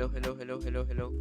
Hello, hello, hello, hello, hello.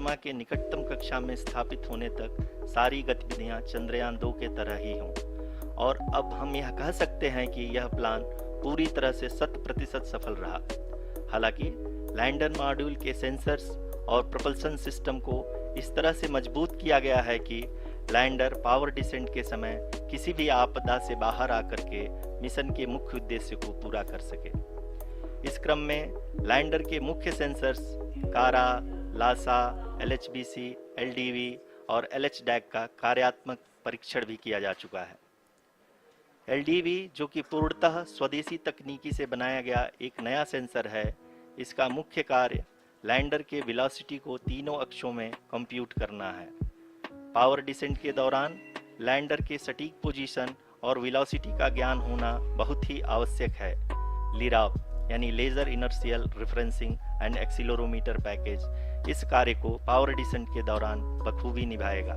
चंद्रमा के निकटतम कक्षा में स्थापित होने तक सारी गतिविधियां चंद्रयान 2 के तरह ही हों। और अब हम यह कह सकते हैं कि यह प्लान पूरी तरह से 100% सफल रहा। हालांकि लैंडर मॉड्यूल के सेंसर्स और प्रोपल्शन सिस्टम को इस तरह से मजबूत किया गया है कि लैंडर पावर डिसेंट के समय किसी भी आपदा से बाहर आकर के मिशन के मुख्य उद्देश्य को पूरा कर सके। इस क्रम में लैंडर के मुख्य सेंसर्स कारा, लासा, LHBC, LDV और LHDAC का कार्यात्मक परीक्षण भी किया जा चुका है। LDV जो कि पूर्णतः स्वदेशी तकनीकी से बनाया गया एक नया सेंसर है, इसका मुख्य कार्य लैंडर के वेलोसिटी को तीनों अक्षों में कंप्यूट करना है। पावर डिसेंट के दौरान लैंडर के सटीक पोजीशन और वेलोसिटी का ज्ञान होना बहुत ही आवश्यक है। लिराव यानी laser inertial referencing and accelerometer package इस कार्य को पावर डिसेंट के दौरान बखूबी निभाएगा।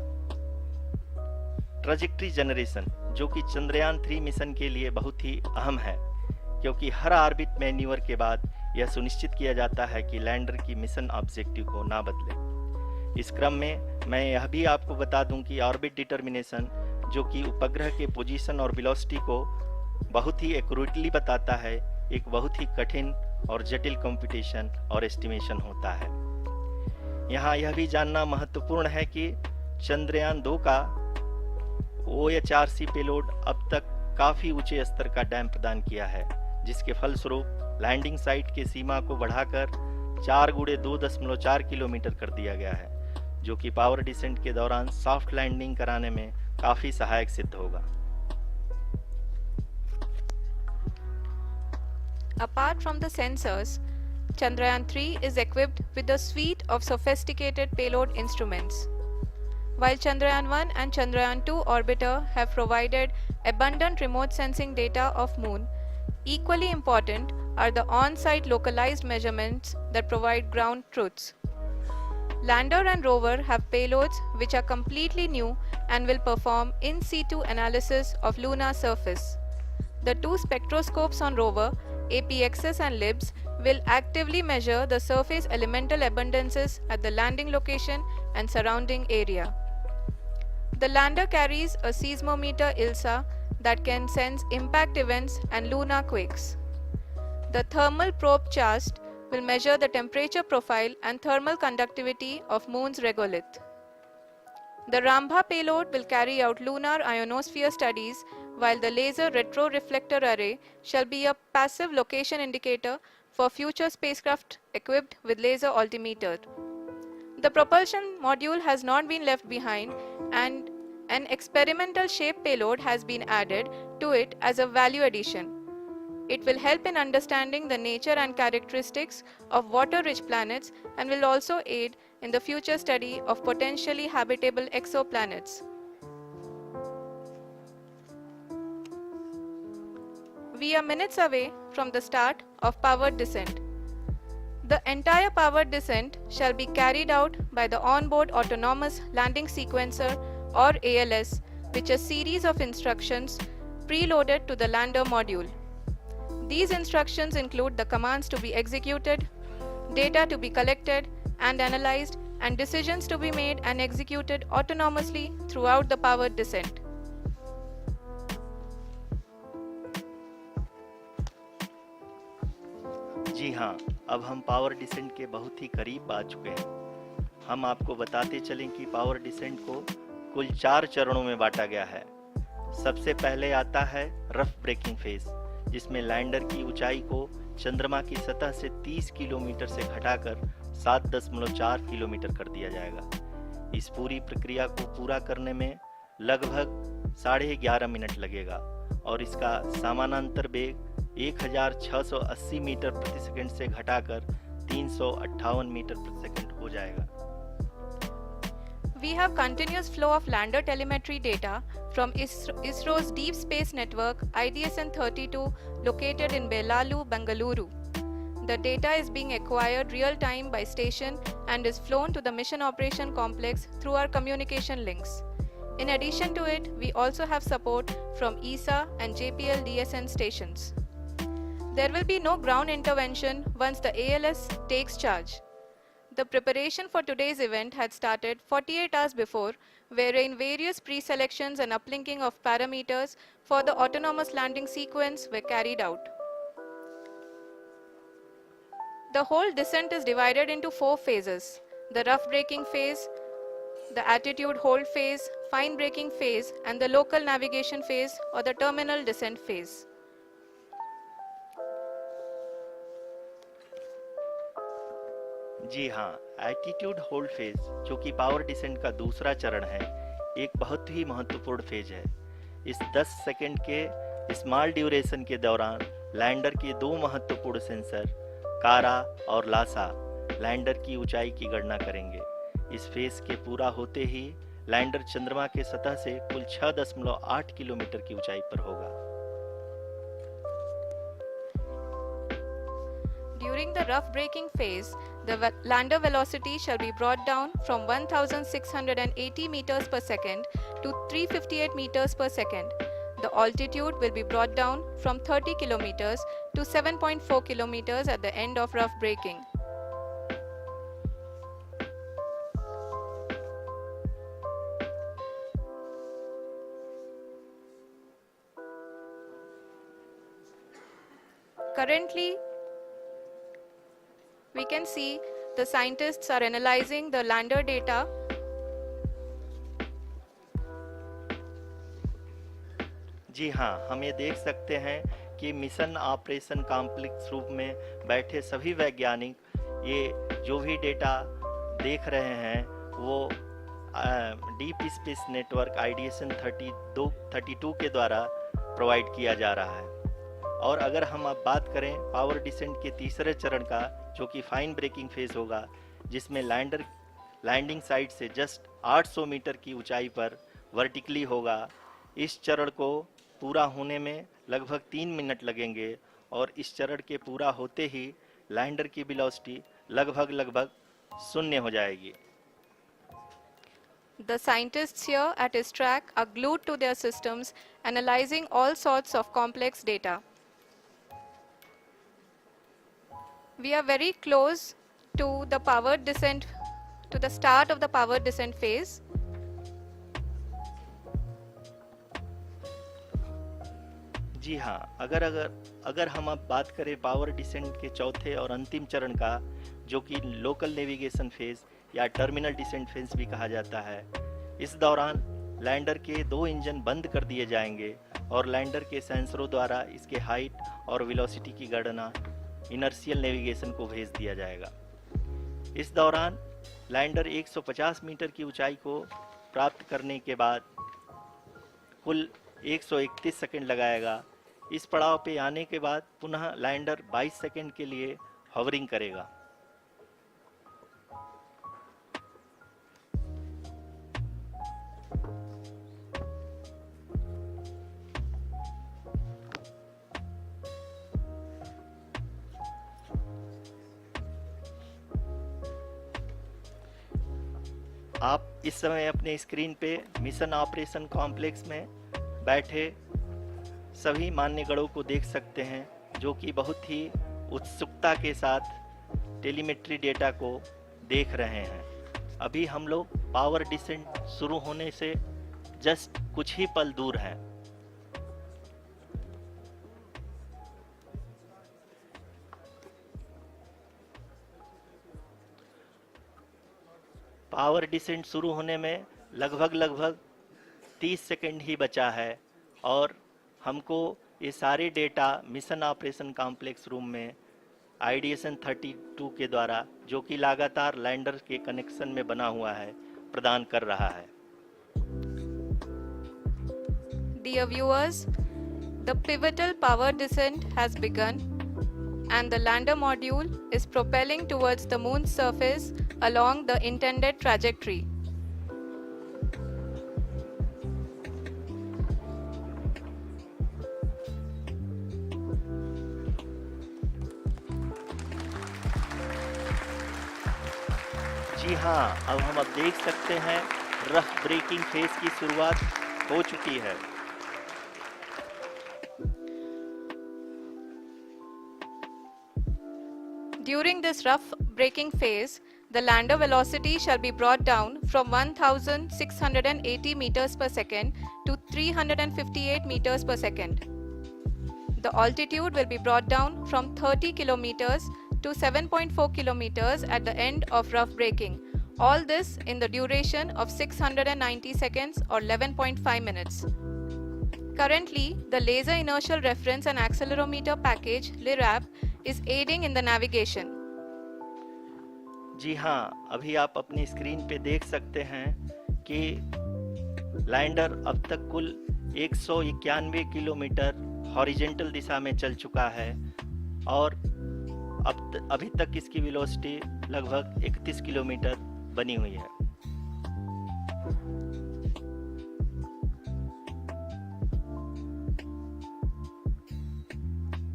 ट्रैजेक्टरी जनरेशन जो कि चंद्रयान 3 मिशन के लिए बहुत ही अहम है, क्योंकि हर ऑर्बिट मैन्यूवर के बाद यह सुनिश्चित किया जाता है कि लैंडर की मिशन ऑब्जेक्टिव को ना बदले। इस क्रम में मैं यह भी आपको बता दूं कि ऑर्बिट डिटर्मिनेशन जो कि उपग्रह के पोजीशन और वेलोसिटी को बहुत ही एक्यूरेटली बताता है, एक बहुत ही कठिन और जटिल कंप्यूटेशन और एस्टिमेशन होता है। यहाँ यह भी जानना महत्वपूर्ण है कि चंद्रयान 2 का OHRC पेलोड अब तक काफी ऊंचे स्तर का डैम प्रदान किया है, जिसके फलस्वरूप लैंडिंग साइट की सीमा को बढ़ाकर 4 × 2.4 किलोमीटर कर दिया गया है, जो कि पावर डिसेंट के दौरान सॉफ्ट लैंडिंग कराने में काफी सहायक सिद्ध होगा। Apart from the sensors, Chandrayaan 3 is equipped with a suite of sophisticated payload instruments. While Chandrayaan 1 and Chandrayaan 2 orbiter have provided abundant remote sensing data of Moon, equally important are the on-site localized measurements that provide ground truths. Lander and rover have payloads which are completely new and will perform in situ analysis of lunar surface. The two spectroscopes on rover, APXS and LIBS, will actively measure the surface elemental abundances at the landing location and surrounding area. The lander carries a seismometer ILSA that can sense impact events and lunar quakes. The thermal probe CHAST will measure the temperature profile and thermal conductivity of Moon's regolith. The Rambha payload will carry out lunar ionosphere studies, while the laser retroreflector array shall be a passive location indicator for future spacecraft equipped with laser altimeter. The propulsion module has not been left behind, and an experimental shape payload has been added to it as a value addition. It will help in understanding the nature and characteristics of water-rich planets and will also aid in the future study of potentially habitable exoplanets. We are minutes away from the start of powered descent. The entire powered descent shall be carried out by the onboard autonomous landing sequencer or ALS, which is a series of instructions preloaded to the lander module. These instructions include the commands to be executed, data to be collected and analyzed, and decisions to be made and executed autonomously throughout the powered descent. जी हाँ, अब हम power descent के बहुत ही करीब आ चुके हैं। हम आपको बताते चलें कि पावर डिसेंट को कुल 4 चरणों में बांटा गया है। सबसे पहले आता है रफ ब्रेकिंग फेज, जिसमें लैंडर की ऊंचाई को चंद्रमा की सतह से 30 किलोमीटर से घटाकर 7.4 किलोमीटर कर दिया जाएगा। इस पूरी प्रक्रिया को पूरा करने में लगभग 11.5 मिनट लगेगा और इसका समानांतर वेग 1680 मीटर प्रति सेकंड से घटाकर 358 मीटर प्रति सेकंड हो जाएगा। We have continuous flow of lander telemetry data from ISRO's Deep Space Network IDSN-32 located in Belalu, Bengaluru. The data is being acquired real-time by station and is flown to the Mission Operation Complex through our communication links. In addition to it, we also have support from ESA and JPL DSN stations. There will be no ground intervention once the ALS takes charge. The preparation for today's event had started 48 hours before, wherein various pre-selections and uplinking of parameters for the autonomous landing sequence were carried out. The whole descent is divided into 4 phases: the rough braking phase, the attitude hold phase, fine braking phase, and the local navigation phase or the terminal descent phase. जी हाँ, attitude hold phase, जो कि power descent का दूसरा चरण है, एक बहुत ही महत्वपूर्ण फेज है। इस 10 सेकंड के स्मॉल ड्यूरेशन के दौरान लैंडर के दो महत्वपूर्ण सेंसर कारा और लासा लैंडर की ऊंचाई की गणना करेंगे। इस फेज के पूरा होते ही लैंडर चंद्रमा के सतह से कुल 6.8 किलोमीटर की ऊंचाई पर होगा। During the rough braking phase, the lander velocity shall be brought down from 1680 meters per second to 358 meters per second. The altitude will be brought down from 30 kilometers to 7.4 kilometers at the end of rough braking. Currently, we can see the scientists are analyzing the lander data. जी हाँ, हम ये देख सकते हैं कि mission operation complex रूप में बैठे सभी वैज्ञानिक ये जो भी डेटा देख रहे हैं वो डीप स्पेस नेटवर्क आइडिएशन 32 के द्वारा प्रोवाइड किया जा रहा है। और अगर हम अब बात करें पावर डिसेंट के तीसरे चरण का, जो कि फाइन ब्रेकिंग फेज होगा, जिसमें लैंडर लैंडिंग साइट से जस्ट 800 मीटर की ऊंचाई पर वर्टिकली होगा। इस चरण को पूरा होने में लगभग 3 मिनट लगेंगे और इस चरण के पूरा होते ही लैंडर की वेलोसिटी लगभग 0 हो जाएगी। The scientists here at ISRO are glued to their systems, analyzing all sorts of complex data. We are very close to the powered descent, to the start of the powered descent phase. जी हाँ, अगर हम अब बात करें power descent के चौथे और अंतिम चरण का, जो कि लोकल नेविगेशन फेज या टर्मिनल डिसेंट फेज भी कहा जाता है, इस दौरान लैंडर के 2 इंजन बंद कर दिए जाएंगे और लैंडर के सेंसरों द्वारा इसके हाइट और वेलोसिटी की गणना इनर्शियल नेविगेशन को भेज दिया जाएगा। इस दौरान लैंडर 150 मीटर की ऊंचाई को प्राप्त करने के बाद कुल 131 सेकंड लगाएगा। इस पड़ाव पे आने के बाद पुनः लैंडर 22 सेकंड के लिए हॉवरिंग करेगा। आप इस समय अपने स्क्रीन पे मिशन ऑपरेशन कॉम्प्लेक्स में बैठे सभी मान्यगणों को देख सकते हैं, जो कि बहुत ही उत्सुकता के साथ टेलीमेट्री डेटा को देख रहे हैं। अभी हम लोग पावर डिसेंट शुरू होने से जस्ट कुछ ही पल दूर हैं। पावर डिसेंट शुरू होने में लगभग 30 सेकंड ही बचा है और हमको ये सारे data mission operation complex room में आइडिएशन 32 के द्वारा, जो कि लगातार लैंडर के कनेक्शन में बना हुआ है, प्रदान कर रहा है। Dear viewers, the pivotal power descent has begun and the lander module is propelling towards the moon's surface along the intended trajectory. जी हाँ, अब हम देख सकते हैं रफ ब्रेकिंग फेज की शुरुआत हो चुकी है। During this rough braking phase, The lander velocity shall be brought down from 1680 meters per second to 358 meters per second. The altitude will be brought down from 30 kilometers to 7.4 kilometers at the end of rough braking. All this in the duration of 690 seconds or 11.5 minutes. Currently, the Laser Inertial Reference and Accelerometer package (LIRAP) is aiding in the navigation. जी हाँ, अभी आप अपनी screen पे देख सकते हैं कि lander अब तक कुल 191 किलोमीटर हॉरिजेंटल दिशा में चल चुका है और अभी तक इसकी वेलोसिटी लगभग 31 किलोमीटर बनी हुई है।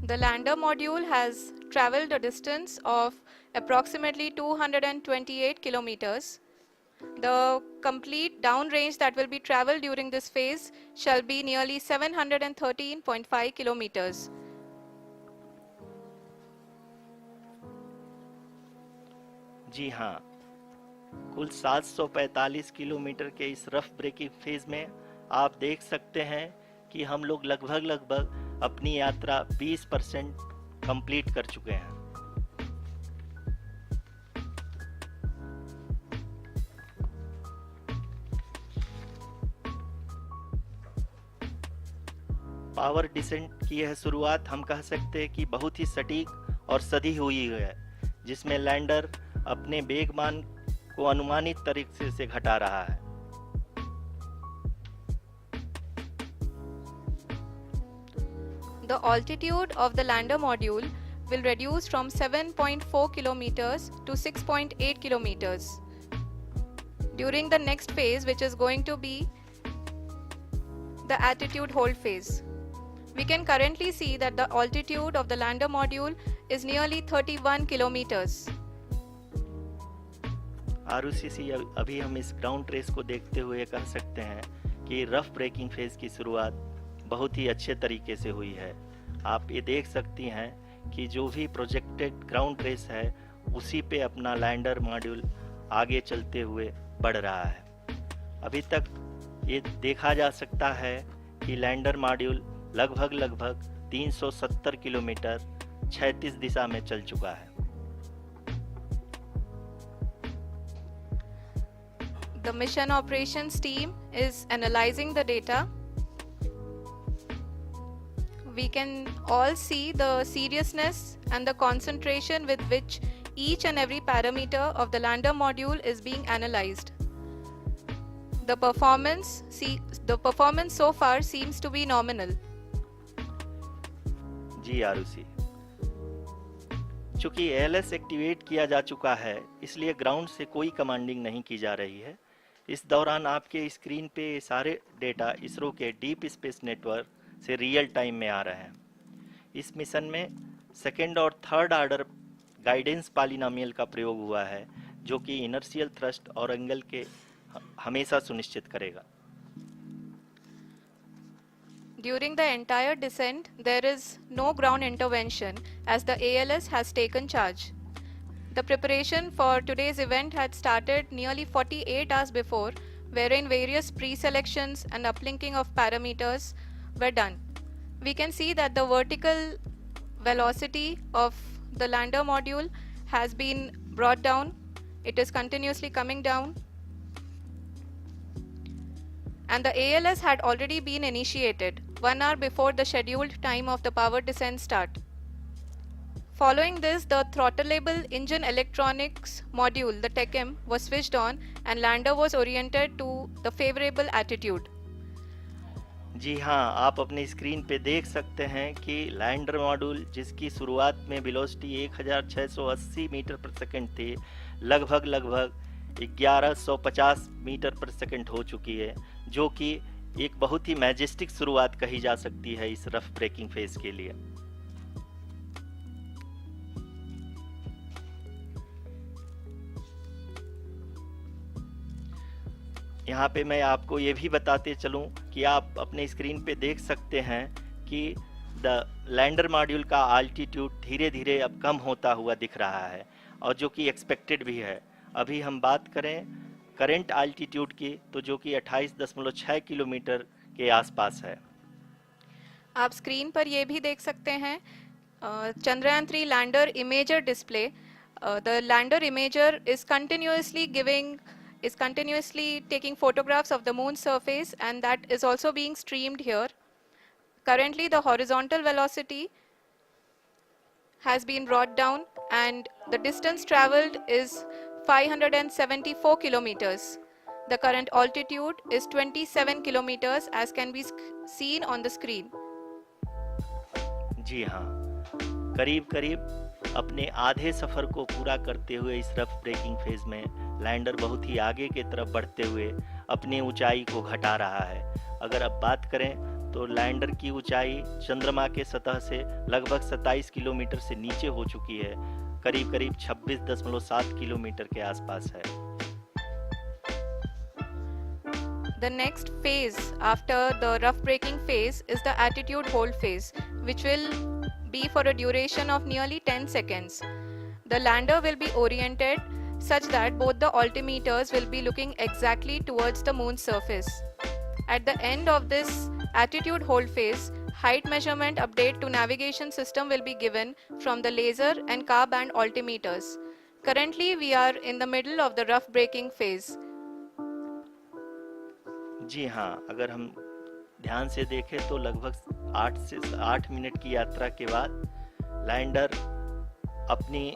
The lander module has traveled a distance of approximately 228 kilometers. The complete downrange that will be traveled during this phase shall be nearly 713.5 kilometers. जी हाँ, कुल 745 किलोमीटर के इस रफ ब्रेकिंग फेज में आप देख सकते हैं कि हम लोग लगभग अपनी यात्रा 20% कंप्लीट कर चुके हैं। पावर डिसेंट की यह शुरुआत हम कह सकते हैं कि बहुत ही सटीक और सधी हुई है, जिसमें लैंडर अपने वेगमान को अनुमानित तरीके से घटा रहा है। The altitude of the lander module will reduce from 7.4 kilometers to 6.8 kilometers. During the next phase, which is going to be the attitude hold phase. We can currently see that the altitude of the lander module is nearly 31 kilometers. आरओसीसी अभी हम इस ground trace को देखते हुए कह सकते हैं कि रफ ब्रेकिंग फेज की शुरुआत बहुत ही अच्छे तरीके से हुई है। आप ये देख सकती हैं कि जो भी प्रोजेक्टेड ग्राउंड ट्रेस है उसी पे अपना लैंडर मॉड्यूल आगे चलते हुए बढ़ रहा है। अभी तक ये देखा जा सकता है कि लैंडर मॉड्यूल लगभग 370 किलोमीटर क्षैतिज दिशा में चल चुका है। The mission operations team is analyzing the data. We can all see the seriousness and the concentration with which each and every parameter of the lander module is being analyzed. The performance so far seems to be nominal. जी आरुषि, चूंकि ALS activate किया जा चुका है इसलिए ground से कोई commanding नहीं की जा रही है। इस दौरान आपके स्क्रीन पे सारे डेटा इसरो के डीप स्पेस नेटवर्क से रियल टाइम में आ रहे हैं। इस मिशन में सेकेंड और थर्ड ऑर्डर गाइडेंस पॉलिनोमियल का प्रयोग हुआ है, जो कि इनर्शियल थ्रस्ट और एंगल के हमेशा सुनिश्चित करेगा। During the entire descent, there is no ground intervention as the ALS has taken charge. The preparation for today's event had started nearly 48 hours before, wherein various pre-selections and uplinking of parameters were done. We can see that the vertical velocity of the lander module has been brought down. It is continuously coming down. And the ALS had already been initiated 1 hour before the scheduled time of the power descent start. Following this, the throttleable engine electronics module, the TECM, was switched on and lander was oriented to the favorable attitude. जी हाँ, आप अपनी screen पे देख सकते हैं कि lander module जिसकी शुरुआत में वेलोसिटी 1680 मीटर पर सेकंड थी, लगभग 1150 मीटर पर सेकंड हो चुकी है, जो कि एक बहुत ही मैजेस्टिक शुरुआत कही जा सकती है इस रफ ब्रेकिंग फेज के लिए। यहाँ पे मैं आपको ये भी बताते चलूँ कि आप अपने स्क्रीन पे देख सकते हैं कि द लैंडर मॉड्यूल का आल्टीट्यूड धीरे धीरे अब कम होता हुआ दिख रहा है, और जो कि एक्सपेक्टेड भी है। अभी हम बात करें करंट आल्टीट्यूड की, तो जो कि 28.6 किलोमीटर के आसपास है। आप स्क्रीन पर ये भी देख सकते हैं Chandrayaan 3 lander imager display. The lander imager is continuously taking photographs of the moon surface, and that is also being streamed here. Currently the horizontal velocity has been brought down and the distance traveled is 574 kilometers. The current altitude is 27 kilometers as can be seen on the screen. जी हाँ, करीब करीब अपने आधे सफ़र को पूरा करते हुए इस रफ ब्रेकिंग फेज में लैंडर बहुत ही आगे की तरफ बढ़ते हुए अपनी ऊंचाई को घटा रहा है। अगर अब बात करें तो लैंडर की ऊंचाई चंद्रमा के सतह से लगभग 27 किलोमीटर से नीचे हो चुकी है, करीब करीब 26.7 किलोमीटर के आसपास है। The next phase after the rough braking phase is the attitude hold phase, which will be for a duration of nearly 10 seconds. The lander will be oriented such that both the altimeters will be looking exactly towards the moon's surface. At the end of this attitude hold phase, height measurement update to navigation system will be given from the laser and car band altimeters. Currently, we are in the middle of the rough braking phase. जी हाँ, अगर हम ध्यान से देखें तो लगभग 8 minute की यात्रा के बाद लैंडर अपनी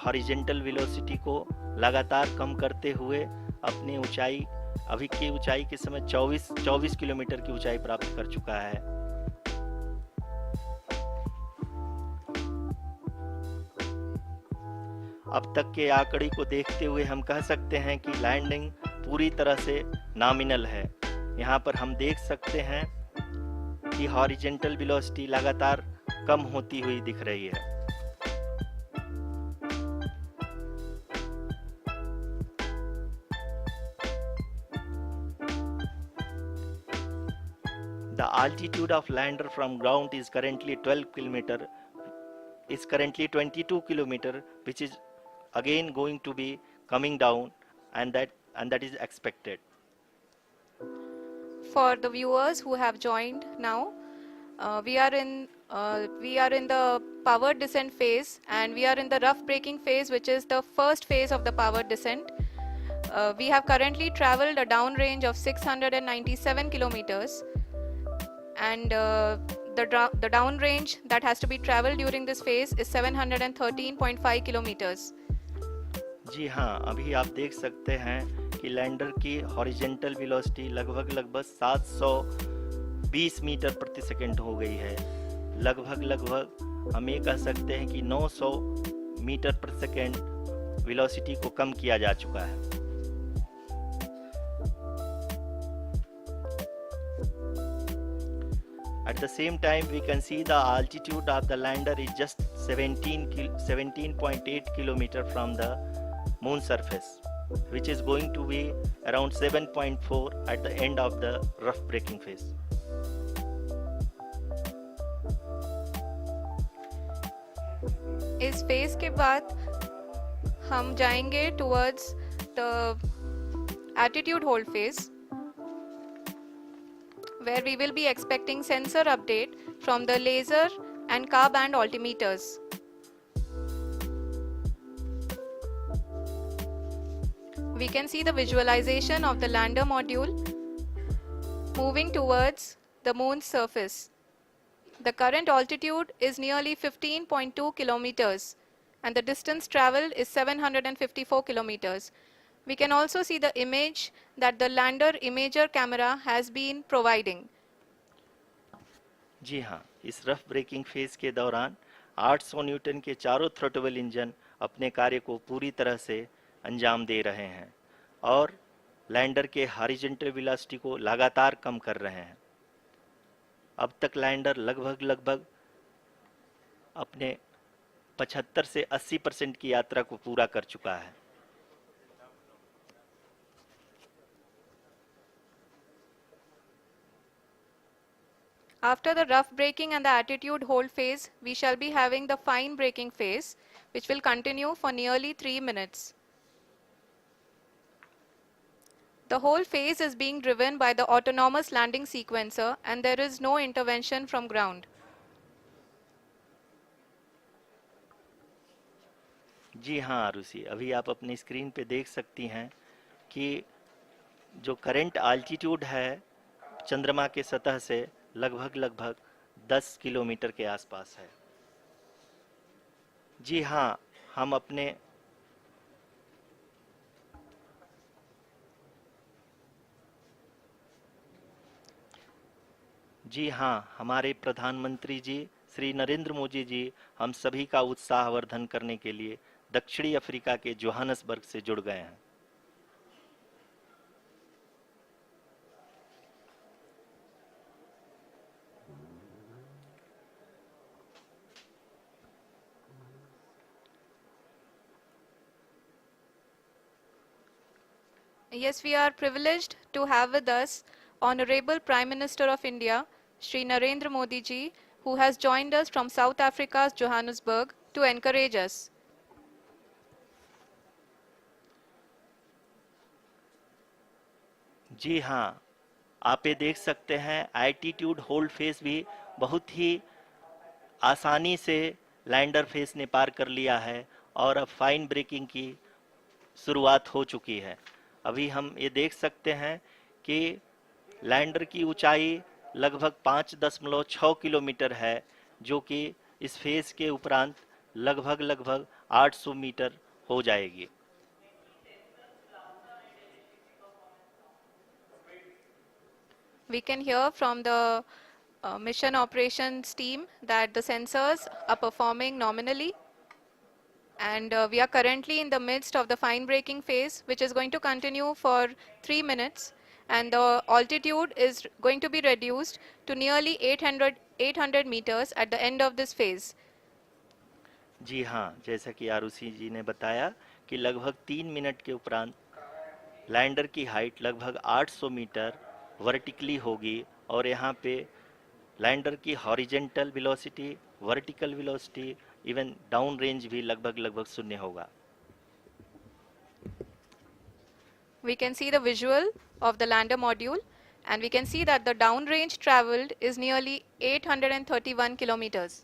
हॉरिजेंटल वेलोसिटी को लगातार कम करते हुए अपनी ऊंचाई, अभी की ऊंचाई के समय 24 किलोमीटर की ऊंचाई प्राप्त कर चुका है। अब तक के आंकड़े को देखते हुए हम कह सकते हैं कि लैंडिंग पूरी तरह से नॉमिनल है। यहाँ पर हम देख सकते हैं कि हॉरिजेंटल वेलोसिटी लगातार कम होती हुई दिख रही है। The altitude of lander from ground is currently 22 kilometer, which is again going to be coming down, and that is expected. For the viewers who have joined now, we are in the power descent phase, and we are in the rough braking phase, which is the first phase of the power descent. We have currently traveled a downrange of 697 kilometers, and the downrange that has to be traveled during this phase is 713.5 kilometers. जी हाँ, अभी आप देख सकते हैं कि lander की horizontal velocity लगभग 720 metre प्रति सेकंड हो गई है। लगभग हम ये कह सकते हैं कि 900 मीटर प्रति सेकंड वेलोसिटी को कम किया जा चुका है। At the same time, we can see the altitude of the lander is just 17.8 kilometer from the moon surface, which is going to be around 7.4 at the end of the rough braking phase. इस phase के बाद हम जाएंगे towards the attitude hold phase, where we will be expecting sensor update from the laser and car band altimeters. We can see the visualization of the lander module moving towards the moon's surface. The current altitude is nearly 15.2 kilometers and the distance traveled is 754 kilometers. We can also see the image that the lander imager camera has been providing. जी हाँ, इस rough breaking phase के दौरान 800 Newton के चारों throttle engine अपने कार्य को पूरी तरह से अंजाम दे रहे हैं और लैंडर के हॉरिजॉन्टल वेलोसिटी को लगातार कम कर रहे हैं। अब तक लैंडर लगभग अपने 75 से 80% की यात्रा को पूरा कर चुका है। After the rough braking and the attitude hold phase, we shall be having the fine braking phase, which will continue for nearly 3 minutes. The whole phase is being driven by the autonomous landing sequencer and there is no intervention from ground. जी हाँ आरुषि, अभी आप अपनी screen पे देख सकती हैं कि जो करंट आल्टीट्यूड है चंद्रमा के सतह से लगभग लगभग 10 किलोमीटर के आसपास है। जी हाँ, हम अपने जी हाँ, हमारे प्रधानमंत्री जी श्री नरेंद्र मोदी जी हम सभी का उत्साहवर्धन करने के लिए दक्षिणी अफ्रीका के जोहानसबर्ग से जुड़ गए हैं। Yes, we are privileged to have with us Honorable Prime Minister of India, Shri Narendra Modi ji, who has joined us from South Africa's Johannesburg to encourage us. जी हाँ, आप ये देख सकते हैं एल्टीट्यूड होल्ड फेस भी बहुत ही आसानी से लैंडर फेस ने पार कर लिया है और अब फाइन ब्रेकिंग की शुरुआत हो चुकी है। अभी हम ये देख सकते हैं कि लैंडर की ऊंचाई लगभग 5.6 किलोमीटर है, जो कि इस फेज के उपरांत लगभग लगभग 800 मीटर हो जाएगी। We can hear from the mission operations team that the sensors are performing nominally and we are currently in the midst of the fine braking phase, which is going to continue for 3 minutes and the altitude is going to be reduced to nearly 800 meters at the end of this phase. जी हाँ, जैसा कि आरुषि जी ने बताया कि लगभग 3 minute के उपरांत lander की हाइट लगभग 800 मीटर वर्टिकली होगी और यहाँ पे लैंडर की horizontal velocity, vertical velocity, even down range भी लगभग लगभग शून्य होगा। We can see the visual of the lander module and we can see that the downrange traveled is nearly 831 kilometers.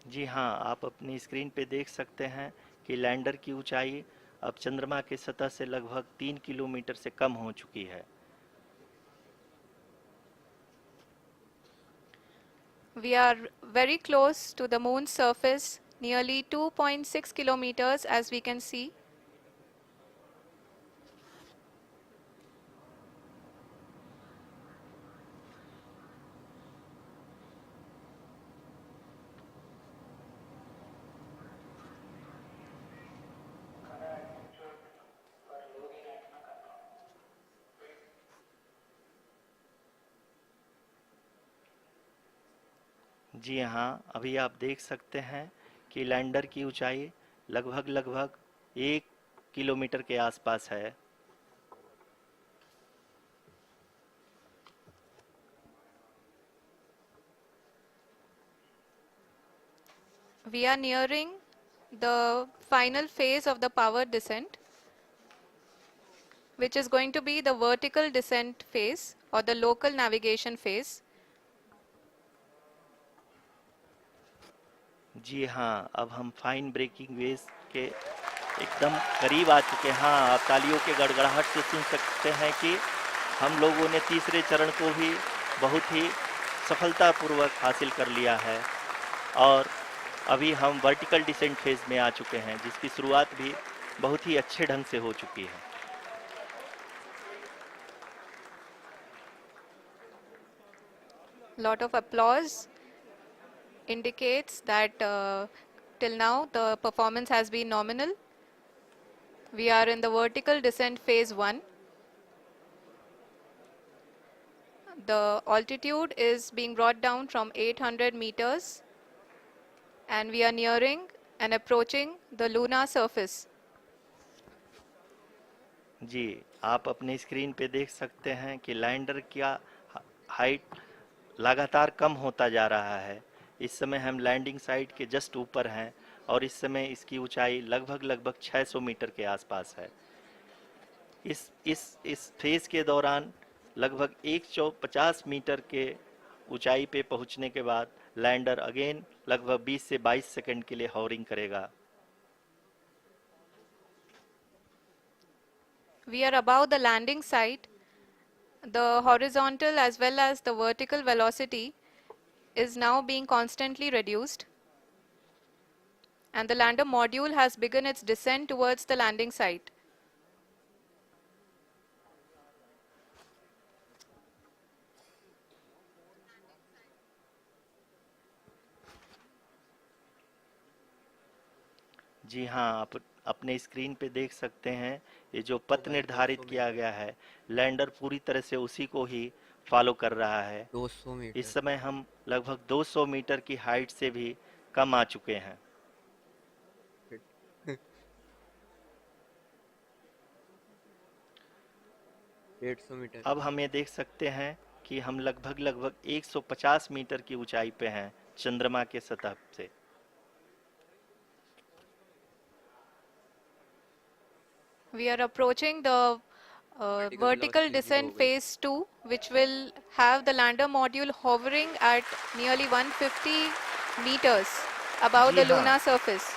जी हाँ, आप अपनी स्क्रीन पे देख सकते हैं कि लैंडर की ऊंचाई अब चंद्रमा के सतह से लगभग 3 किलोमीटर से कम हो चुकी है। We are very close to the moon's surface, nearly 2.6 kilometers as we can see. जी हाँ, अभी आप देख सकते हैं कि लैंडर की ऊंचाई लगभग लगभग 1 किलोमीटर के आसपास है। We are nearing the final phase of the power descent, which is going to be the vertical descent phase or the local navigation phase. जी हाँ, अब हम फाइन ब्रेकिंग वेव के एकदम करीब आ चुके हैं। हाँ, आप तालियों के गड़गड़ाहट से सुन सकते हैं कि हम लोगों ने तीसरे चरण को भी बहुत ही सफलतापूर्वक हासिल कर लिया है और अभी हम वर्टिकल डिसेंट फेज में आ चुके हैं, जिसकी शुरुआत भी बहुत ही अच्छे ढंग से हो चुकी है। Lot of applause indicates that till now the performance has been nominal. We are in the vertical descent phase 1. The altitude is being brought down from 800 meters and we are nearing and approaching the lunar surface. जी, आप अपने screen पे देख सकते हैं कि lander का height लगातार कम होता जा रहा है। इस समय हम लैंडिंग साइट के जस्ट ऊपर हैं और इस समय इसकी ऊंचाई लगभग 600 मीटर के आसपास है। इस फेज के दौरान लगभग 150 मीटर के ऊंचाई पे पहुंचने के बाद लैंडर अगेन लगभग 20 से 22 सेकंड के लिए हॉवरिंग करेगा। We are above the landing site. The horizontal as well as the vertical velocity is now being constantly reduced, and the lander module has begun its descent towards the landing site. जी हाँ, आप अपने screen पे देख सकते हैं ये जो पथ भाई निर्धारित 200 किया मीटर गया है, लैंडर पूरी तरह से उसी को ही फॉलो कर रहा है। 200 इस मीटर समय हम लगभग 200 मीटर की हाइट से भी कम आ चुके हैं। 150 मीटर अब हम ये देख सकते हैं कि हम लगभग 150 मीटर की ऊंचाई पे हैं चंद्रमा के सतह से। We are approaching the vertical vertical velocity 0 descent हो गई phase 2, which will have the lander module hovering at nearly 150 meters above ji the हाँ, lunar surface.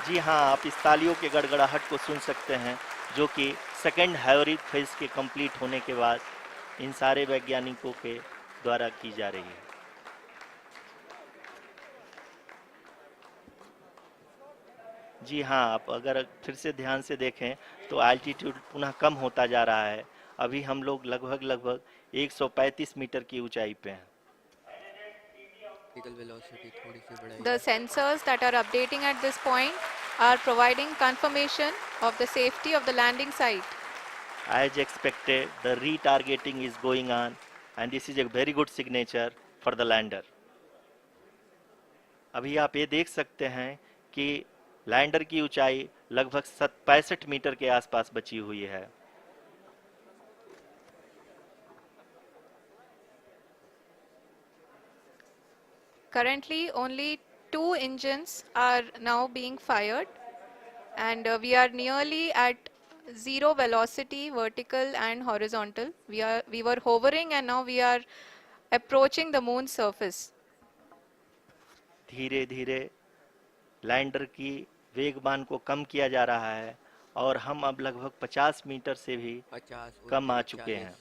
जी हाँ, आप इस तालियों के गड़गड़ाहट को सुन सकते हैं जो कि सेकेंड हैवरिक फेज के कंप्लीट होने के बाद इन सारे वैज्ञानिकों के द्वारा की जा रही है। जी हाँ, आप अगर फिर से ध्यान से देखें तो एल्टीट्यूड पुनः कम होता जा रहा है। अभी हम लोग लगभग 135 मीटर की ऊंचाई पे हैं। वर्टिकल वेलोसिटी थोड़ी सी बढ़ाई The है sensors that are updating at this point are providing confirmation of the safety of the landing site. As expected, the retargeting is going on and this is a very good signature for the lander. अभी आप ये देख सकते हैं कि lander की ऊंचाई लगभग 65 मीटर के आसपास बची हुई है। Currently, only 2 engines are now being fired, and we are nearly at zero velocity, vertical and horizontal. We were hovering, and now we are approaching the moon's surface. धीरे धीरे लैंडर की वेगमान को कम किया जा रहा है और हम अब लगभग 50 मीटर से भी 50 कम आ 29 चुके हैं।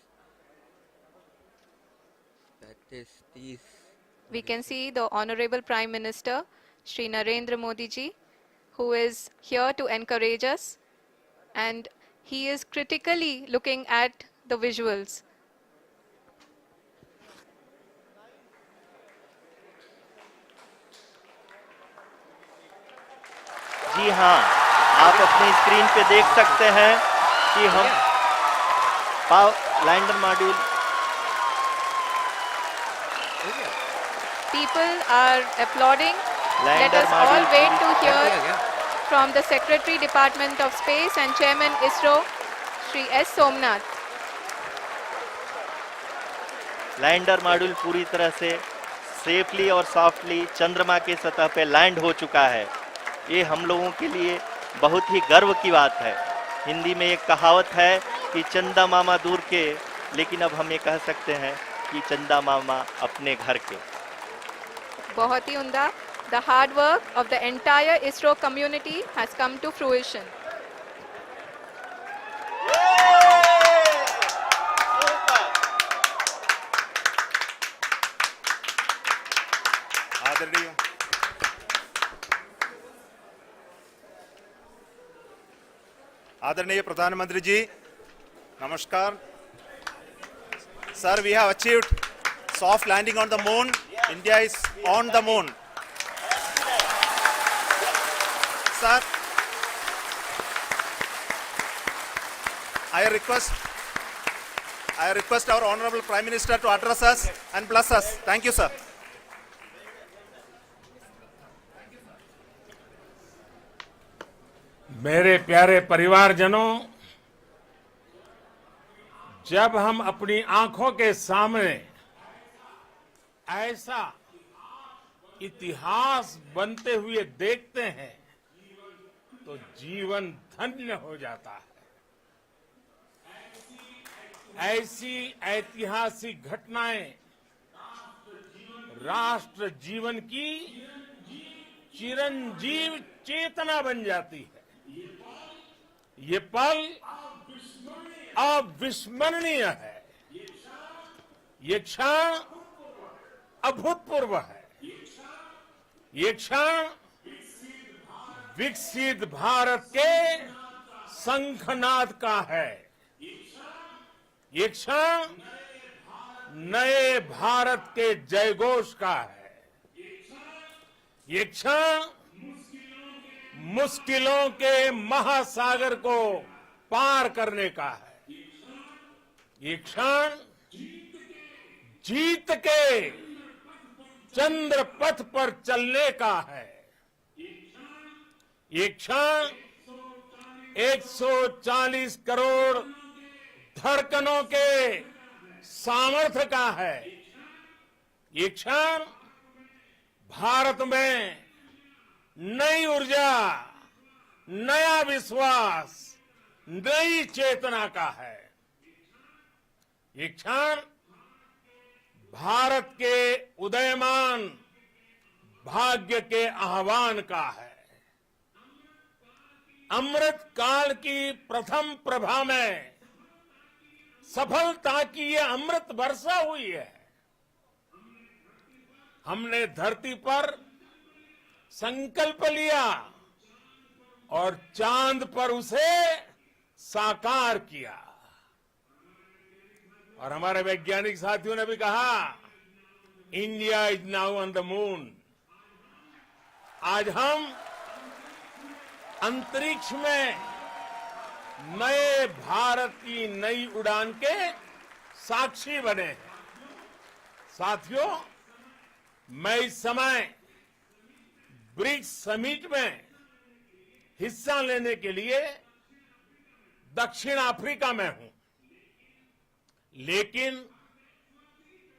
40 35 30 We can see the Honorable Prime Minister, Shri Narendra Modi ji, who is here to encourage us, and he is critically looking at the visuals. जी हाँ, आप अपनी स्क्रीन पे देख सकते हैं कि हम लैंडर मॉड्यूल हो गया People are applauding. Let lander us all module wait to कर hear दिया गया from the Secretary Department of Space and Chairman ISRO, Shri S. Somnath. Lander module पूरी तरह से सेफली और सॉफ्टली चंद्रमा के सतह पे लैंड हो चुका है। ये हम लोगों के लिए बहुत ही गर्व की बात है। हिंदी में एक कहावत है कि चंदा मामा दूर के, लेकिन अब हम ये कह सकते हैं कि चंदा मामा अपने घर के। बहुत ही उम्दा. The hard work of the entire ISRO community has come to fruition. आदरणीय आदरणीय प्रधानमंत्री जी, नमस्कार sir. We have achieved soft landing on the moon. India is on the moon. Sir, I request our Honorable Prime Minister to address us and bless us. Thank you, sir. मेरे प्यारे परिवारजनों, जब हम अपनी आंखों के सामने ऐसा इतिहास बनते हुए देखते हैं तो जीवन धन्य हो जाता है। ऐसी ऐतिहासिक घटनाएं राष्ट्र जीवन की चिरंजीव चेतना बन जाती है। ये पल अविस्मरणीय है। ये क्षण अभूतपूर्व है। ये क्षण विकसित भारत के शंखनाद का है। ये क्षण नए भारत के जयघोष का है। ये क्षण मुश्किलों के महासागर को पार करने का है। ये क्षण जीत के चंद्र पथ पर चलने का है। ये क्षण 140 करोड़ धड़कनों के सामर्थ्य का है। ये क्षण भारत में नई ऊर्जा, नया विश्वास, नई चेतना का है। ये क्षण भारत के उदयमान भाग्य के आह्वान का है। अमृत काल की प्रथम प्रभा में सफलता की ये अमृत वर्षा हुई है। हमने धरती पर संकल्प लिया और चांद पर उसे साकार किया। और हमारे वैज्ञानिक साथियों ने भी कहा, India is now on the moon. आज हम अंतरिक्ष में नए भारत की नई उड़ान के साक्षी बने हैं। साथियों, मैं इस समय ब्रिक्स समिट में हिस्सा लेने के लिए दक्षिण अफ्रीका में हूं, लेकिन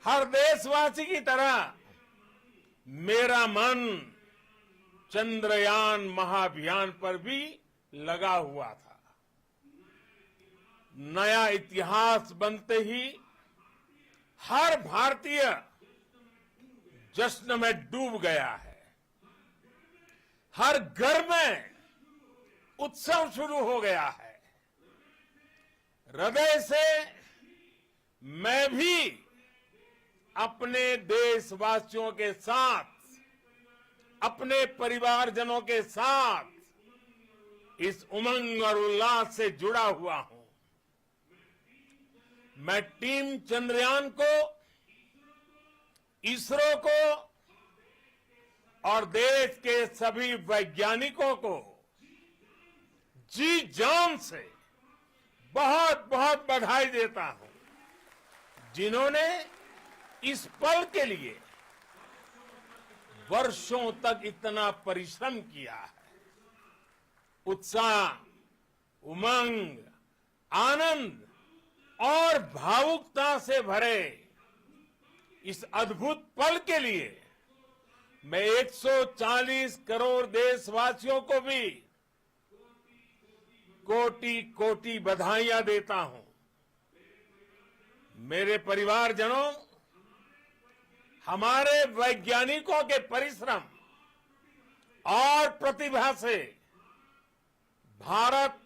हर देशवासी की तरह मेरा मन चंद्रयान महाअभियान पर भी लगा हुआ था। नया इतिहास बनते ही हर भारतीय जश्न में डूब गया है। हर घर में उत्सव शुरू हो गया है। हृदय से मैं भी अपने देशवासियों के साथ, अपने परिवारजनों के साथ इस उमंग और उल्लास से जुड़ा हुआ हूं। मैं टीम चंद्रयान को, इसरो को और देश के सभी वैज्ञानिकों को जी जान से बहुत बहुत बधाई देता हूं, जिन्होंने इस पल के लिए वर्षों तक इतना परिश्रम किया है। उत्साह, उमंग, आनंद और भावुकता से भरे इस अद्भुत पल के लिए मैं 140 करोड़ देशवासियों को भी कोटि कोटि बधाइयां देता हूं। मेरे परिवारजनों, हमारे वैज्ञानिकों के परिश्रम और प्रतिभा से भारत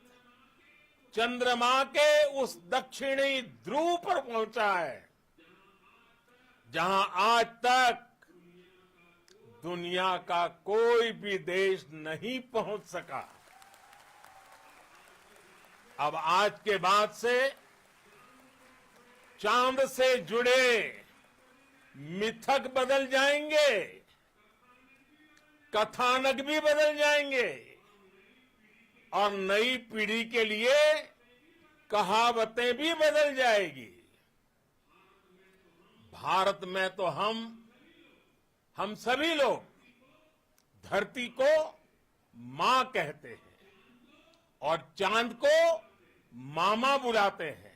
चंद्रमा के उस दक्षिणी ध्रुव पर पहुंचा है, जहां आज तक दुनिया का कोई भी देश नहीं पहुंच सका। अब आज के बाद से चांद से जुड़े मिथक बदल जाएंगे, कथानक भी बदल जाएंगे और नई पीढ़ी के लिए कहावतें भी बदल जाएगी। भारत में तो हम सभी लोग धरती को मां कहते हैं और चांद को मामा बुलाते हैं।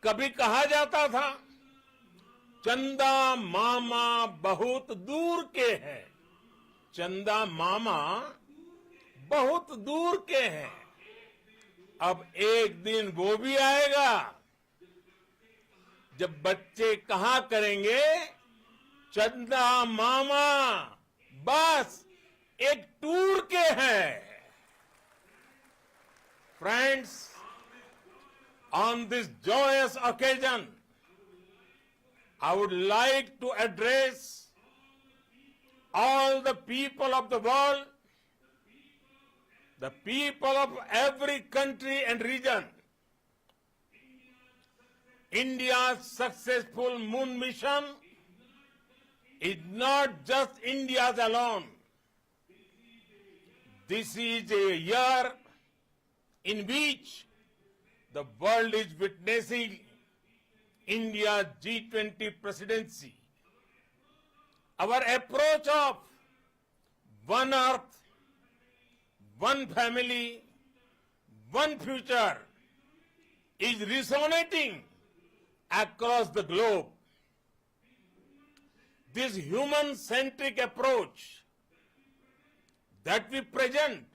कभी कहा जाता था चंदा मामा बहुत दूर के हैं, चंदा मामा बहुत दूर के हैं। अब एक दिन वो भी आएगा जब बच्चे कहा करेंगे चंदा मामा बस एक टूर के हैं। Friends, on this joyous occasion, I would like to address all the people of the world, the people of every country and region. India's successful moon mission is not just India's alone. This is a year in which the world is witnessing India's G20 presidency. Our approach of one earth, one family, one future is resonating across the globe. This human-centric approach that we present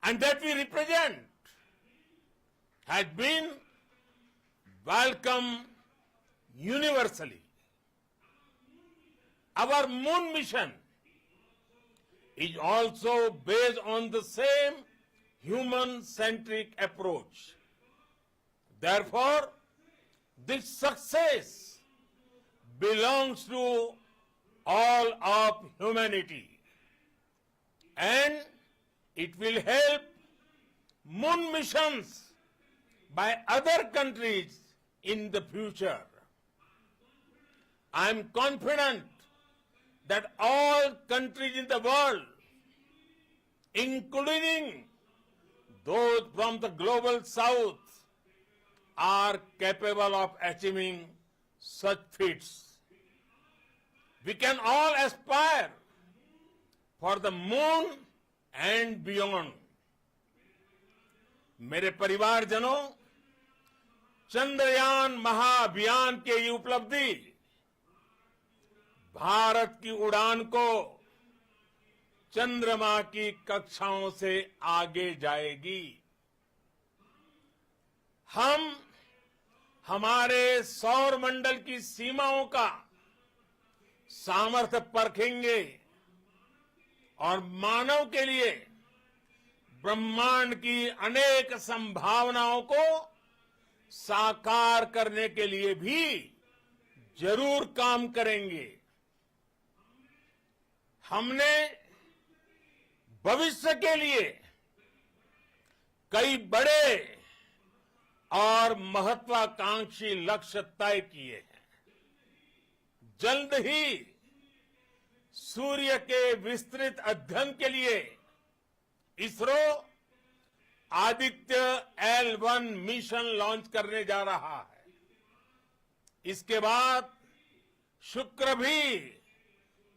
and that we represent has been welcomed universally. Our moon mission is also based on the same human-centric approach. Therefore, this success belongs to all of humanity, and it will help moon missions by other countries in the future. I am confident that all countries in the world, including those from the global south, are capable of achieving such feats. We can all aspire for the moon and beyond. मेरे परिवारजनों, चंद्रयान महाअभियान की ये उपलब्धि भारत की उड़ान को चंद्रमा की कक्षाओं से आगे जाएगी। हम हमारे सौर मंडल की सीमाओं का सामर्थ्य परखेंगे और मानव के लिए ब्रह्मांड की अनेक संभावनाओं को साकार करने के लिए भी जरूर काम करेंगे। हमने भविष्य के लिए कई बड़े और महत्वाकांक्षी लक्ष्य तय किए हैं। जल्द ही सूर्य के विस्तृत अध्ययन के लिए ISRO Aditya L1 mission launch करने जा रहा है। इसके बाद शुक्र भी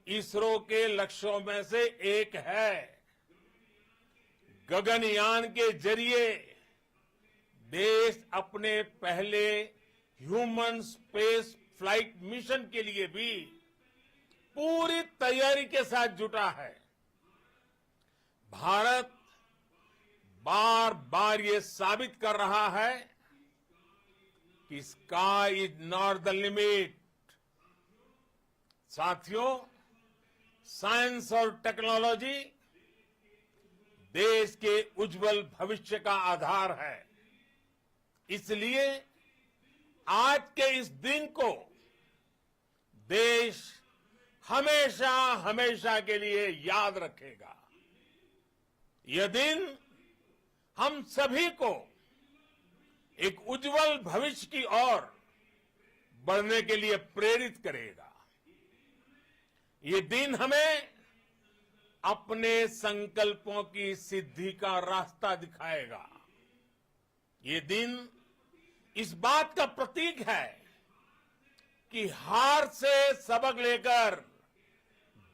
इसरो के लक्ष्यों में से एक है। गगनयान के जरिए देश अपने पहले ह्यूमन स्पेस फ्लाइट मिशन के लिए भी पूरी तैयारी के साथ जुटा है। भारत बार बार ये साबित कर रहा है कि sky is not the limit. साथियों, साइंस और टेक्नोलॉजी देश के उज्जवल भविष्य का आधार है। इसलिए आज के इस दिन को देश हमेशा हमेशा के लिए याद रखेगा। यह दिन हम सभी को एक उज्जवल भविष्य की ओर बढ़ने के लिए प्रेरित करेगा। ये दिन हमें अपने संकल्पों की सिद्धि का रास्ता दिखाएगा। ये दिन इस बात का प्रतीक है कि हार से सबक लेकर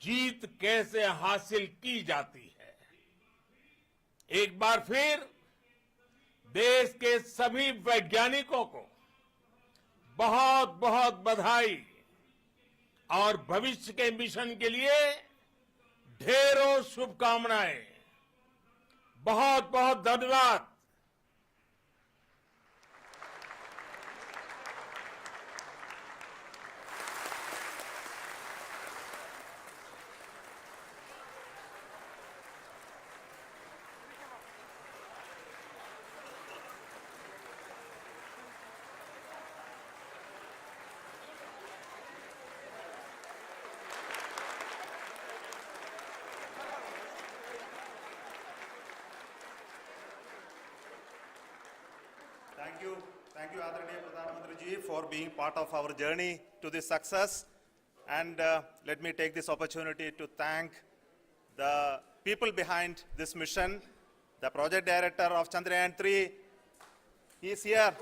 जीत कैसे हासिल की जाती है। एक बार फिर देश के सभी वैज्ञानिकों को बहुत बहुत बधाई और भविष्य के मिशन के लिए ढेरों शुभकामनाएं। बहुत बहुत धन्यवाद। Thank you, Adharaniya Pradhan Mantri ji, for being part of our journey to this success. And let me take this opportunity to thank the people behind this mission, the project director of Chandrayaan 3. He is here.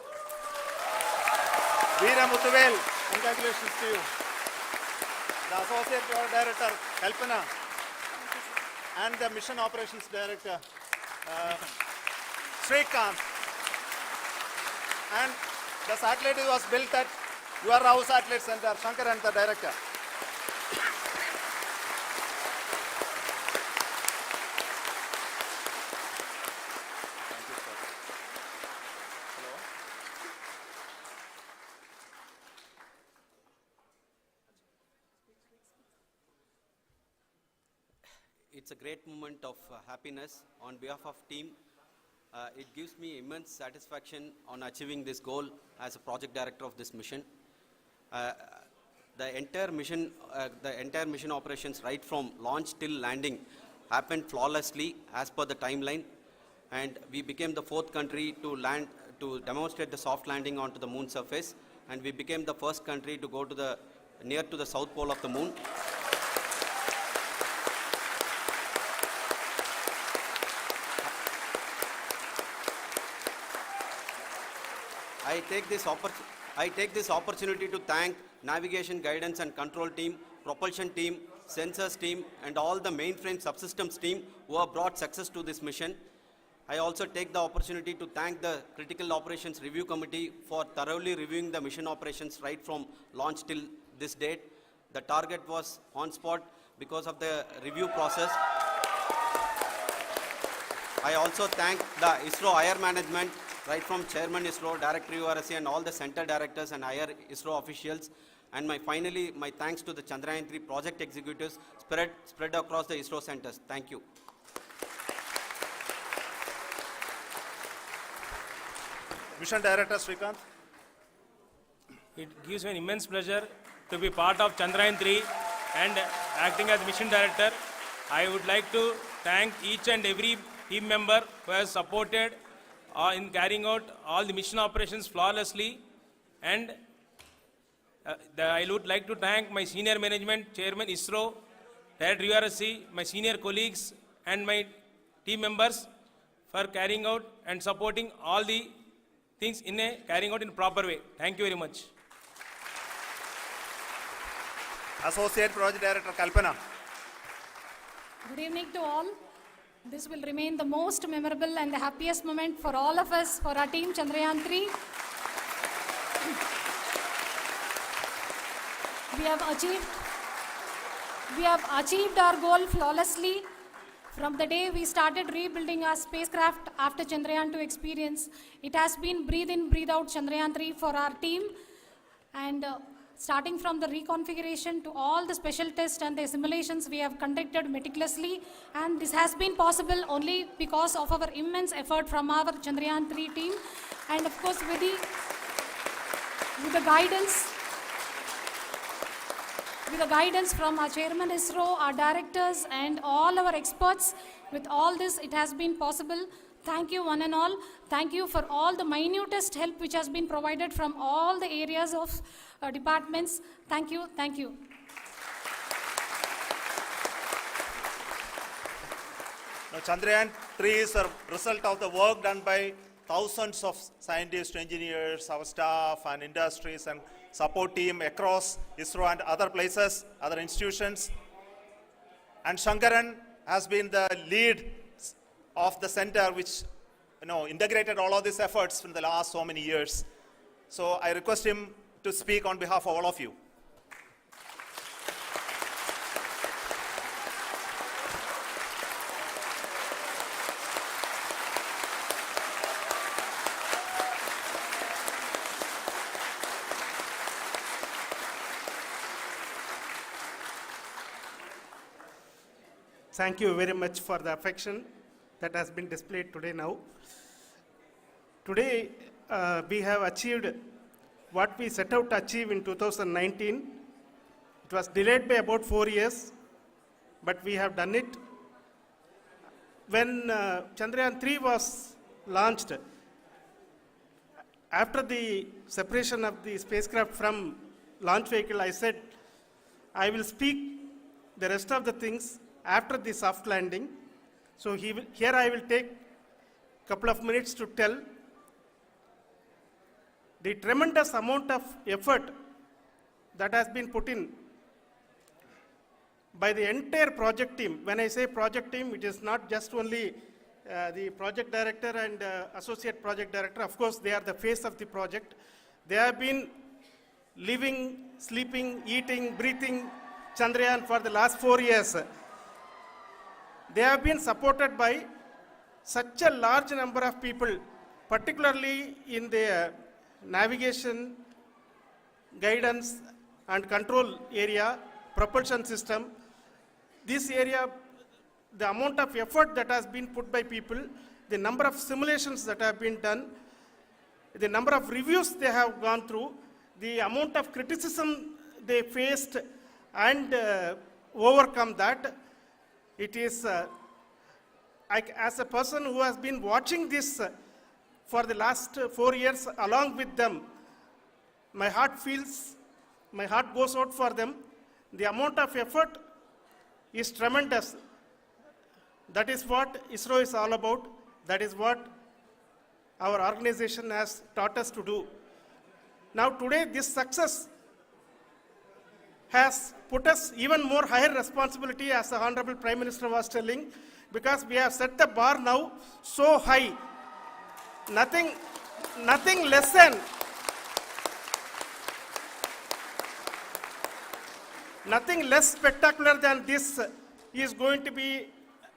Veera Muthuvel, congratulations to you. The associate project director, Kalpana, and the mission operations director, Srikanth. And the satellite was built at your house satellite center, Shankar and the director. Thank you, sir. Hello. It's a great moment of happiness on behalf of team. It gives me immense satisfaction on achieving this goal as a project director of this mission. The entire mission operations right from launch till landing happened flawlessly as per the timeline, and we became the 4th country to demonstrate the soft landing onto the moon surface, and we became the first country to go to near to the south pole of the moon. I take this opportunity to thank navigation, guidance and control team, propulsion team, sensors team and all the mainframe subsystems team who have brought success to this mission. I also take the opportunity to thank the Critical Operations Review Committee for thoroughly reviewing the mission operations right from launch till this date. The target was on spot because of the review process. I also thank the ISRO higher management, right from Chairman ISRO, Director URSC and all the center directors and higher ISRO officials. And finally, my thanks to the Chandrayaan 3 project executives spread across the ISRO centers. Thank you. Mission Director Srikanth. It gives me an immense pleasure to be part of Chandrayaan 3 and acting as Mission Director. I would like to thank each and every team member who has supported in carrying out all the mission operations flawlessly, and I would like to thank my senior management, Chairman ISRO, Director URSC, my senior colleagues and my team members for carrying out and supporting all the things carrying out in a proper way. Thank you very much. Associate Project Director Kalpana. Good evening to all. This will remain the most memorable and the happiest moment for all of us, for our team Chandrayaan 3. We have achieved our goal flawlessly. From the day we started rebuilding our spacecraft after Chandrayaan 2 experience, it has been breathe in, breathe out Chandrayaan 3 for our team. And starting from the reconfiguration to all the special tests and the simulations we have conducted meticulously, and this has been possible only because of our immense effort from our Chandrayaan 3 team, and of course with the guidance from our Chairman ISRO, our directors and all our experts. With all this, it has been possible. Thank you one and all. Thank you for all the minutest help which has been provided from all the areas of departments. Thank you. Thank you. Now, Chandrayaan 3 is a result of the work done by thousands of scientists, engineers, our staff and industries and support team across ISRO and other places, other institutions. And Shankaran has been the lead of the center which integrated all of these efforts in the last so many years. So I request him to speak on behalf of all of you. Thank you very much for the affection that has been displayed today now. Today, we have achieved what we set out to achieve in 2019. It was delayed by about 4 years, but we have done it. When Chandrayaan 3 was launched, after the separation of the spacecraft from launch vehicle, I said, I will speak the rest of the things after the soft landing. So here I will take a couple of minutes to tell the tremendous amount of effort that has been put in by the entire project team. When I say project team, it is not just only the project director and associate project director. Of course, they are the face of the project. They have been living, sleeping, eating, breathing Chandrayaan for the last 4 years. They have been supported by such a large number of people, particularly in the navigation, guidance and control area, propulsion system. This area, the amount of effort that has been put by people, the number of simulations that have been done, the number of reviews they have gone through, the amount of criticism they faced and overcome that. It is, as a person who has been watching this for the last 4 years along with them, my heart goes out for them. The amount of effort is tremendous. That is what ISRO is all about. That is what our organization has taught us to do. Now today, this success has put us even more higher responsibility, as the Honorable Prime Minister was telling, because we have set the bar now so high. Nothing less spectacular than this is going to be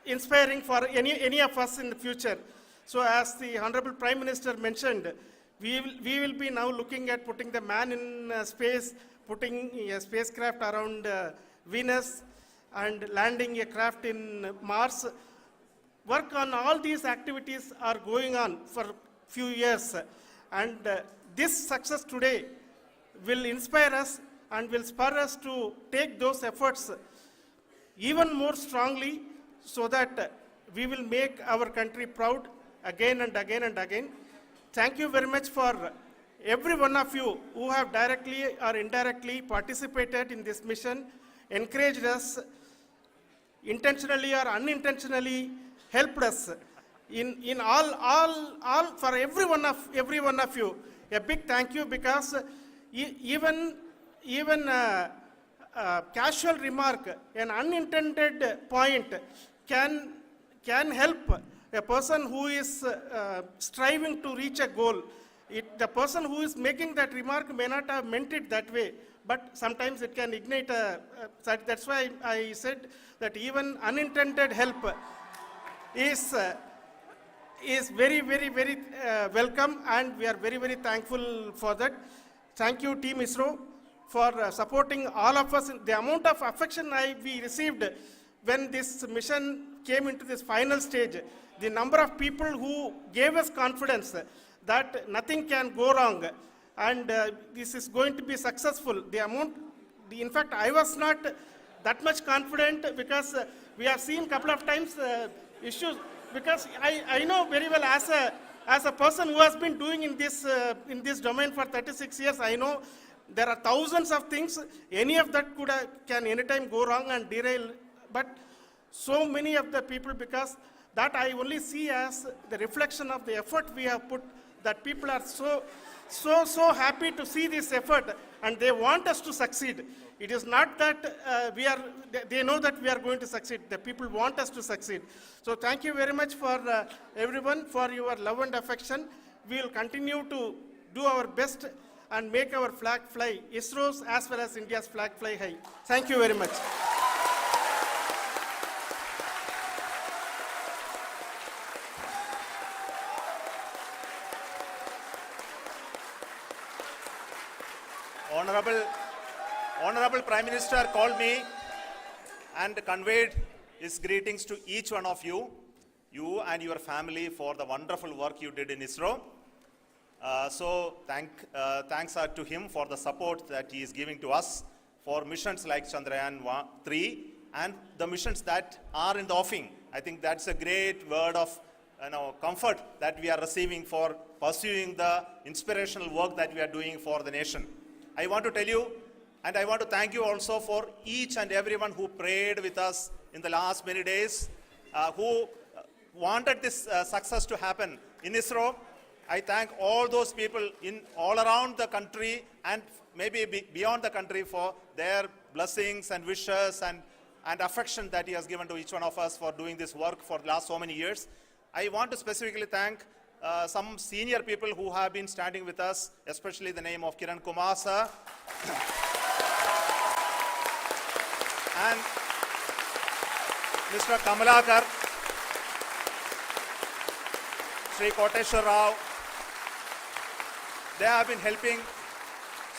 inspiring for any of us in the future. So as the Honorable Prime Minister mentioned, we will be now looking at putting the man in space, putting a spacecraft around Venus and landing a craft in Mars. Work on all these activities are going on for few years, and this success today will inspire us and will spur us to take those efforts even more strongly, so that we will make our country proud again and again and again. Thank you very much for every one of you who have directly or indirectly participated in this mission, encouraged us, intentionally or unintentionally helped us in all for every one of you. A big thank you, because even casual remark, an unintended point can help a person who is striving to reach a goal. The person who is making that remark may not have meant it that way, but sometimes it can ignite that's why I said that even unintended help is very, very, very welcome, and we are very, very thankful for that. Thank you, Team ISRO, for supporting all of us. The amount of affection we received when this mission came into this final stage, the number of people who gave us confidence that nothing can go wrong and this is going to be successful. In fact, I was not that much confident, because we have seen a couple of times issues, because I know very well, as a person who has been doing in this domain for 36 years, I know there are thousands of things. Any of that can anytime go wrong and derail. But so many of the people, because that I only see as the reflection of the effort we have put, that people are so so happy to see this effort, and they want us to succeed. It is not that they know that we are going to succeed. The people want us to succeed. So thank you very much for everyone for your love and affection. We will continue to do our best and make our flag fly, ISRO's as well as India's flag fly high. Thank you very much. Honorable Prime Minister called me and conveyed his greetings to each one of you and your family for the wonderful work you did in ISRO. Thanks are to him for the support that he is giving to us for missions like Chandrayaan 3 and the missions that are in the offing. I think that's a great word of comfort that we are receiving for pursuing the inspirational work that we are doing for the nation. I want to tell you, and I want to thank you also for each and everyone who prayed with us in the last many days, who wanted this success to happen in ISRO. I thank all those people in all around the country and maybe beyond the country for their blessings and wishes and affection that he has given to each one of us for doing this work for the last so many years. I want to specifically thank some senior people who have been standing with us, especially the name of Kiran Kumar sir and Mr. Kamalakar, Sri Koteshwar Rao. They have been helping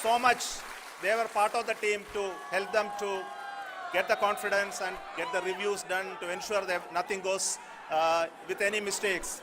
so much. They were part of the team to help them to get the confidence and get the reviews done to ensure that nothing goes with any mistakes.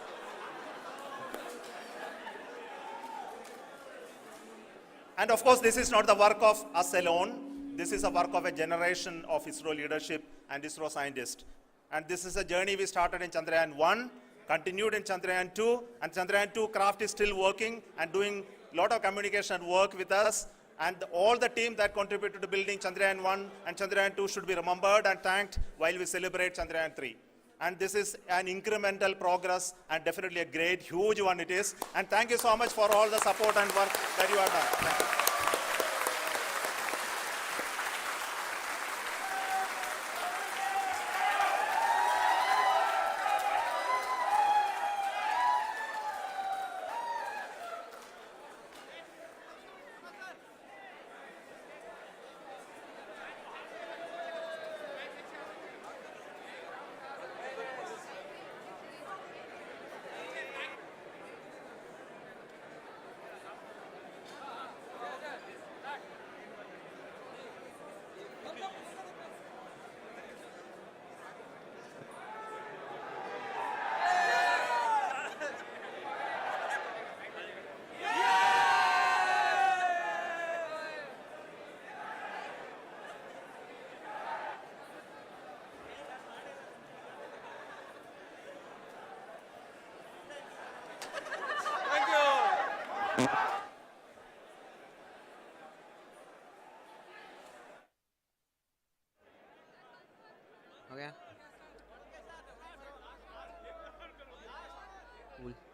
And of course, this is not the work of us alone. This is a work of a generation of ISRO leadership and ISRO scientists. And this is a journey we started in Chandrayaan 1, continued in Chandrayaan 2, and Chandrayaan 2 craft is still working and doing a lot of communication work with us. And all the team that contributed to building Chandrayaan 1 and Chandrayaan 2 should be remembered and thanked while we celebrate Chandrayaan 3. And this is an incremental progress and definitely a great, huge one it is. And thank you so much for all the support and work that you have done. Thank you. हो गया? Cool.